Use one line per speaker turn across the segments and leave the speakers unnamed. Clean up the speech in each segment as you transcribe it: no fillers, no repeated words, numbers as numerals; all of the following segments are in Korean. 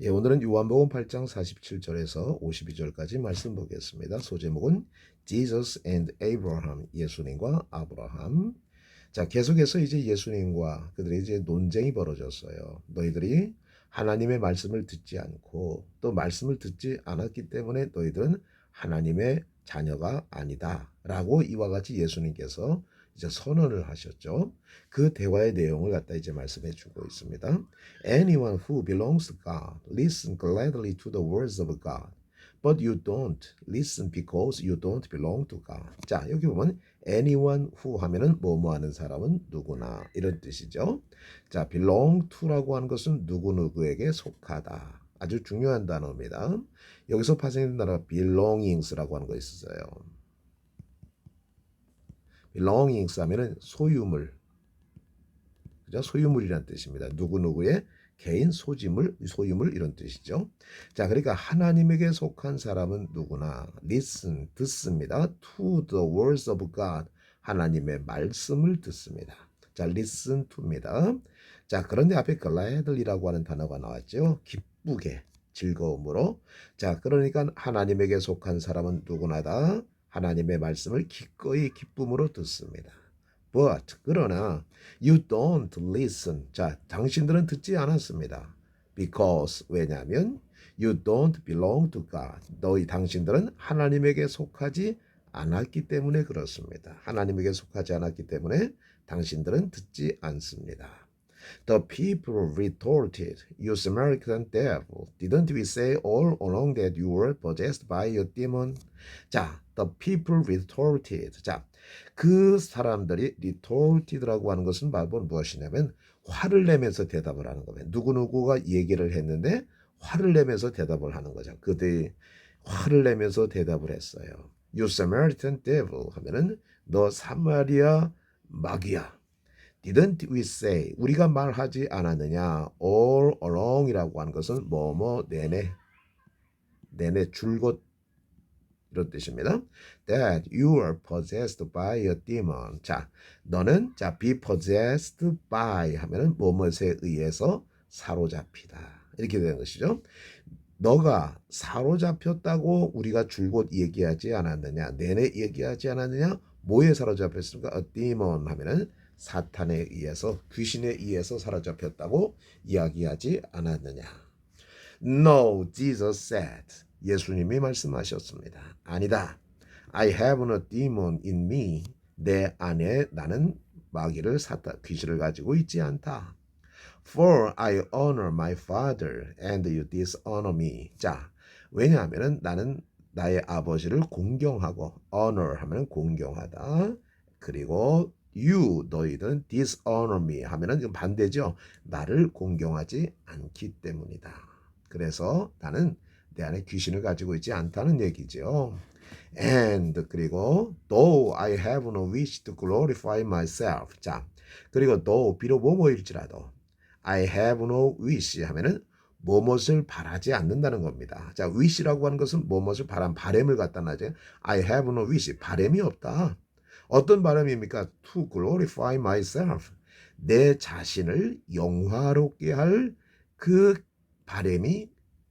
예, 오늘은 요한복음 8장 47절에서 52절까지 말씀 보겠습니다. 소제목은 Jesus and Abraham, 예수님과 아브라함. 자, 계속해서 이제 예수님과 그들의 이제 논쟁이 벌어졌어요. 너희들이 하나님의 말씀을 듣지 않고 또 말씀을 듣지 않았기 때문에 너희들은 하나님의 자녀가 아니다라고 이와 같이 예수님께서 이제 선언을 하셨죠. 그 대화의 내용을 갖다 이제 말씀해 주고 있습니다. Anyone who belongs to God listen gladly to the words of God. But you don't listen because you don't belong to God. 자, 여기 보면 anyone who 하면은 뭐뭐 하는 사람은 누구나 이런 뜻이죠. 자, belong to라고 하는 것은 누구누구에게 속하다. 아주 중요한 단어입니다. 여기서 파생된 단어가 belongings라고 하는 거 있었어요. belongings 하면은 소유물, 그죠? 소유물이란 뜻입니다. 누구누구의 개인 소유물 이런 뜻이죠. 자, 그러니까 하나님에게 속한 사람은 누구나 listen 듣습니다. to the words of God 하나님의 말씀을 듣습니다. 자, listen to입니다. 자, 그런데 앞에 gladly라고 하는 단어가 나왔죠. 기쁘게, 즐거움으로. 자, 그러니까 하나님에게 속한 사람은 누구나다 하나님의 말씀을 기꺼이 기쁨으로 듣습니다. But 그러나 you don't listen. 자, 당신들은 듣지 않았습니다. Because 왜냐하면 you don't belong to God. 너희 당신들은 하나님에게 속하지 않았기 때문에 그렇습니다. 하나님에게 속하지 않았기 때문에 당신들은 듣지 않습니다. The people retorted, You Samaritan devil, didn't we say all along that you were possessed by a demon? 자, the people retorted. 자, 그 사람들이 retorted라고 하는 것은 바로 무엇이냐면 화를 내면서 대답을 하는 거예요. 누구누구가 얘기를 했는데 화를 내면서 대답을 하는 거죠. 그들이 화를 내면서 대답을 했어요. You Samaritan devil 하면은 너 사마리아 마귀야. Didn't we say 우리가 말하지 않았느냐? All along이라고 하는 것은 뭐뭐 내내 줄곧 이런 뜻입니다. That you are possessed by a demon. 자, 너는 be possessed by 하면은 뭐뭐에 의해서 사로잡히다. 이렇게 되는 것이죠. 너가 사로잡혔다고 우리가 줄곧 얘기하지 않았느냐? 내내 얘기하지 않았느냐? 뭐에 사로잡혔습니까? A demon 하면은 사탄에 의해서 귀신에 의해서 사로잡혔다고 이야기하지 않았느냐? No, Jesus said. 예수님이 말씀하셨습니다. 아니다. I have no demon in me. 내 안에 나는 마귀를 귀신을 가지고 있지 않다. For I honor my father and you dishonor me. 자, 왜냐하면 나는 나의 아버지를 공경하고 honor 하면 공경하다. 그리고 you 너희들은 dishonor me 하면은 반대죠. 나를 공경하지 않기 때문이다. 그래서 나는 내 안에 귀신을 가지고 있지 않다는 얘기죠. And 그리고 though I have no wish to glorify myself. 자, 그리고 though 비록 뭐뭐일지라도 I have no wish 하면은 뭐뭇을 바라지 않는다는 겁니다. 자, wish라고 하는 것은 뭐뭇을 바램을 갖다 놔죠. I have no wish 바램이 없다. 어떤 바람입니까? To glorify myself. 내 자신을 영화롭게 할 그 바람이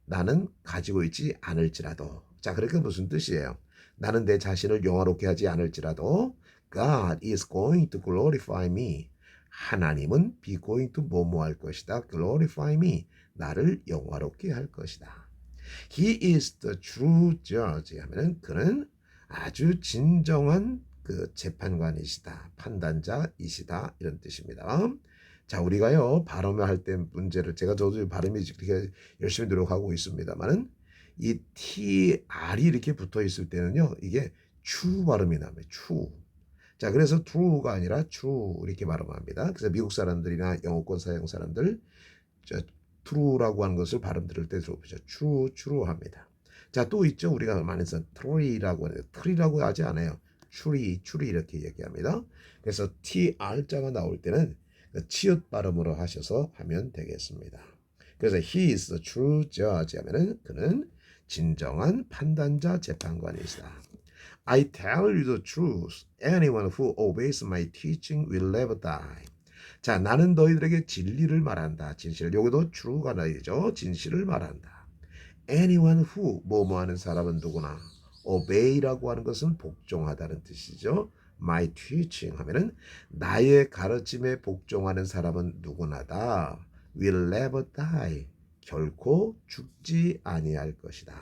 나는 가지고 있지 않을지라도. 자, 그러니까 무슨 뜻이에요? 나는 내 자신을 영화롭게 하지 않을지라도 God is going to glorify me. 하나님은 be going to 뭐뭐 할 것이다. glorify me. 나를 영화롭게 할 것이다. He is the true judge 하면은 그는 아주 진정한 그 재판관이시다. 판단자이시다. 이런 뜻입니다. 자, 우리가요 발음을 할 때 문제를 저도 발음이 이렇게 열심히 노력하고 있습니다만은 이 TR이 이렇게 붙어 있을 때는요 이게 추 발음이 납니다. 추. 자, 그래서 true가 아니라 true 이렇게 발음합니다. 그래서 미국 사람들이나 영어권 사용 사람들 true라고 하는 것을 발음 들을 때 들어보죠. true 합니다. 자, 또 있죠. 우리가 많이 쓰는 tree라고 하는 tree라고 하지 않아요. tree 이렇게 얘기합니다. 그래서 TR자가 나올 때는 치읓 발음으로 하셔서 하면 되겠습니다. 그래서 he is the true judge 하면은 그는 진정한 판단자 재판관이시다. I tell you the truth. Anyone who obeys my teaching will never die. 자, 나는 너희들에게 진리를 말한다. 진실. 여기도 true가 나이죠. 진실을 말한다. Anyone who 뭐뭐 하는 사람은 누구나. obey라고 하는 것은 복종하다는 뜻이죠. My teaching 하면은 나의 가르침에 복종하는 사람은 누구나다. Will never die. 결코 죽지 아니할 것이다.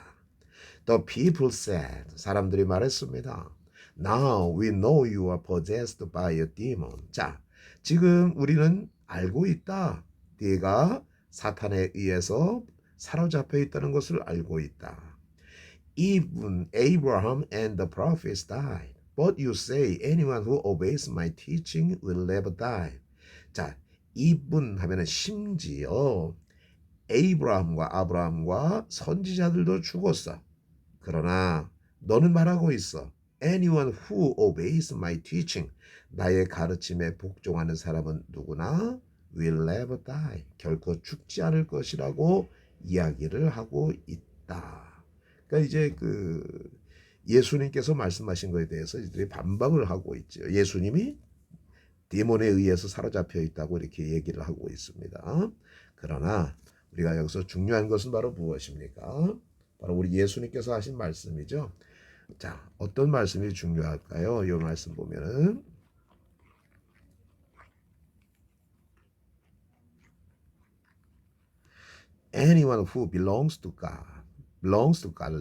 The people said. 사람들이 말했습니다. Now we know you are possessed by a demon. 자, 지금 우리는 알고 있다. 네가 사탄에 의해서 사로잡혀 있다는 것을 알고 있다. Even Abraham and the prophets died. But you say anyone who obeys my teaching will never die. 자, even 하면은 심지어 아브라함과 선지자들도 죽었어. 그러나 너는 말하고 있어. Anyone who obeys my teaching. 나의 가르침에 복종하는 사람은 누구나 will never die. 결코 죽지 않을 것이라고 이야기를 하고 있다. 그러니까 이제 예수님께서 말씀하신 것에 대해서 이들이 반박을 하고 있죠. 예수님이 데몬에 의해서 사로잡혀 있다고 이렇게 얘기를 하고 있습니다. 그러나 우리가 여기서 중요한 것은 바로 무엇입니까? 바로 우리 예수님께서 하신 말씀이죠. 자, 어떤 말씀이 중요할까요? 이 말씀 보면은 Anyone who belongs to God,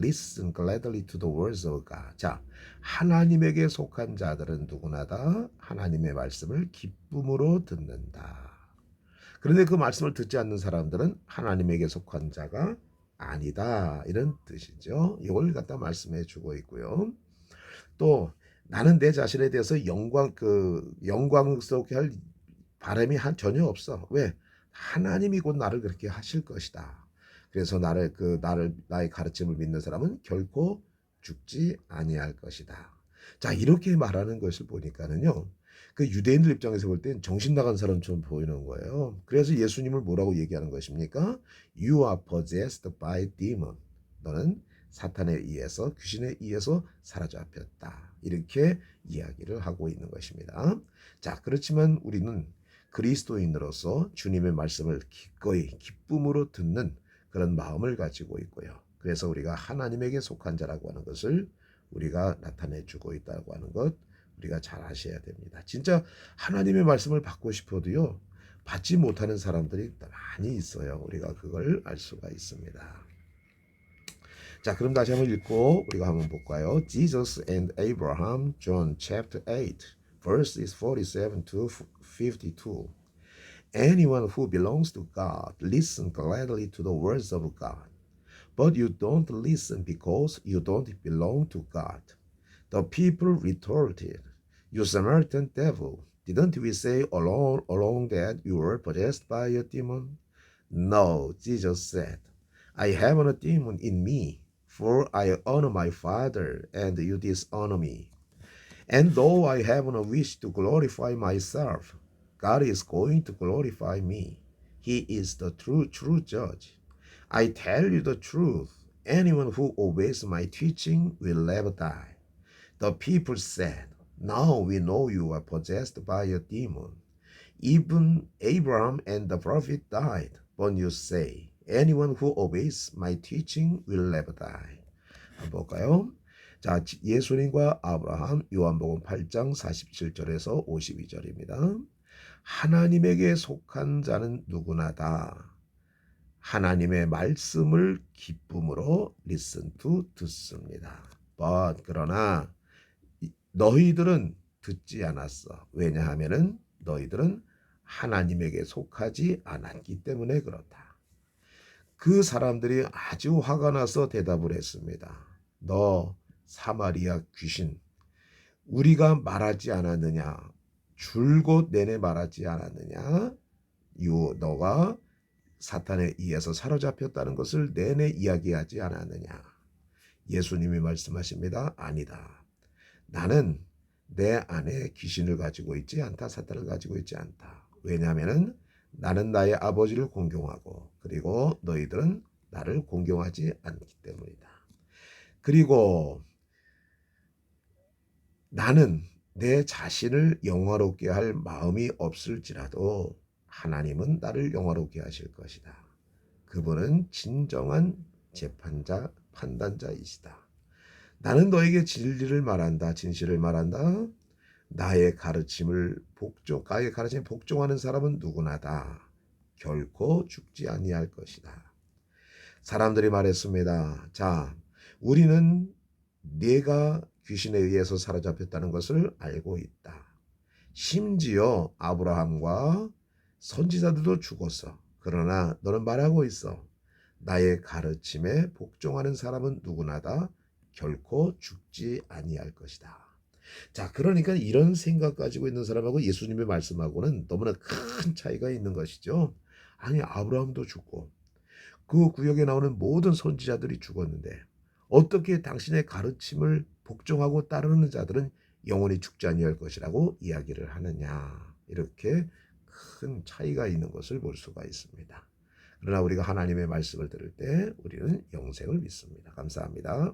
listen gladly to the words of God. 자, 하나님에게 속한 자들은 누구나 다 하나님의 말씀을 기쁨으로 듣는다. 그런데 그 말씀을 듣지 않는 사람들은 하나님에게 속한 자가 아니다. 이런 뜻이죠. 이걸 갖다 말씀해 주고 있고요. 또 나는 내 자신에 대해서 영광스럽게 할 바람이 전혀 없어. 왜? 하나님이 곧 나를 그렇게 하실 것이다. 그래서 나의 가르침을 믿는 사람은 결코 죽지 아니할 것이다. 자, 이렇게 말하는 것을 보니까는요. 그 유대인들 입장에서 볼 땐 정신 나간 사람처럼 보이는 거예요. 그래서 예수님을 뭐라고 얘기하는 것입니까? You are possessed by demon. 너는 사탄에 의해서, 귀신에 의해서 사로잡혔다. 이렇게 이야기를 하고 있는 것입니다. 자, 그렇지만 우리는 그리스도인으로서 주님의 말씀을 기꺼이 기쁨으로 듣는 그런 마음을 가지고 있고요. 그래서 우리가 하나님에게 속한 자라고 하는 것을 우리가 나타내 주고 있다고 하는 것 우리가 잘 아셔야 됩니다. 진짜 하나님의 말씀을 받고 싶어도요. 받지 못하는 사람들이 많이 있어요. 우리가 그걸 알 수가 있습니다. 자, 그럼 다시 한번 읽고 우리가 한번 볼까요? Jesus and Abraham, John chapter 8, verses 47 to 52. Anyone who belongs to God, listen gladly to the words of God. But you don't listen because you don't belong to God. The people retorted, You Samaritan devil, didn't we say all along that you were possessed by a demon? No, Jesus said, I haven't a demon in me, for I honor my Father, and you dishonor me. And though I haven't a wish to glorify myself, God is going to glorify me. He is the true judge. I tell you the truth. Anyone who obeys my teaching will never die. The people said, Now we know you are possessed by a demon. Even Abraham and the prophet died. But you say, Anyone who obeys my teaching will never die. 한번 볼까요? 자, 예수님과 아브라함 요한복음 8장 47절에서 52절입니다. 하나님에게 속한 자는 누구나 다 하나님의 말씀을 기쁨으로 listen to 듣습니다. But 그러나 너희들은 듣지 않았어. 왜냐하면은 너희들은 하나님에게 속하지 않았기 때문에 그렇다. 그 사람들이 아주 화가 나서 대답을 했습니다. 너 사마리아 귀신, 우리가 말하지 않았느냐? 줄곧 내내 말하지 않았느냐? 너가 사탄에 의해서 사로잡혔다는 것을 내내 이야기하지 않았느냐? 예수님이 말씀하십니다. 아니다. 나는 내 안에 귀신을 가지고 있지 않다. 사탄을 가지고 있지 않다. 왜냐하면 나는 나의 아버지를 공경하고 그리고 너희들은 나를 공경하지 않기 때문이다. 그리고 나는 내 자신을 영화롭게 할 마음이 없을지라도 하나님은 나를 영화롭게 하실 것이다. 그분은 진정한 재판자, 판단자이시다. 나는 너에게 진리를 말한다. 진실을 말한다. 나의 가르침에 복종하는 사람은 누구나다. 결코 죽지 아니할 것이다. 사람들이 말했습니다. 자, 우리는 네가 귀신에 의해서 사로잡혔다는 것을 알고 있다. 심지어 아브라함과 선지자들도 죽었어. 그러나 너는 말하고 있어. 나의 가르침에 복종하는 사람은 누구나다 결코 죽지 아니할 것이다. 자, 그러니까 이런 생각 가지고 있는 사람하고 예수님의 말씀하고는 너무나 큰 차이가 있는 것이죠. 아니, 아브라함도 죽고 그 구역에 나오는 모든 선지자들이 죽었는데 어떻게 당신의 가르침을 복종하고 따르는 자들은 영원히 죽지 아니할 것이라고 이야기를 하느냐. 이렇게 큰 차이가 있는 것을 볼 수가 있습니다. 그러나 우리가 하나님의 말씀을 들을 때 우리는 영생을 믿습니다. 감사합니다.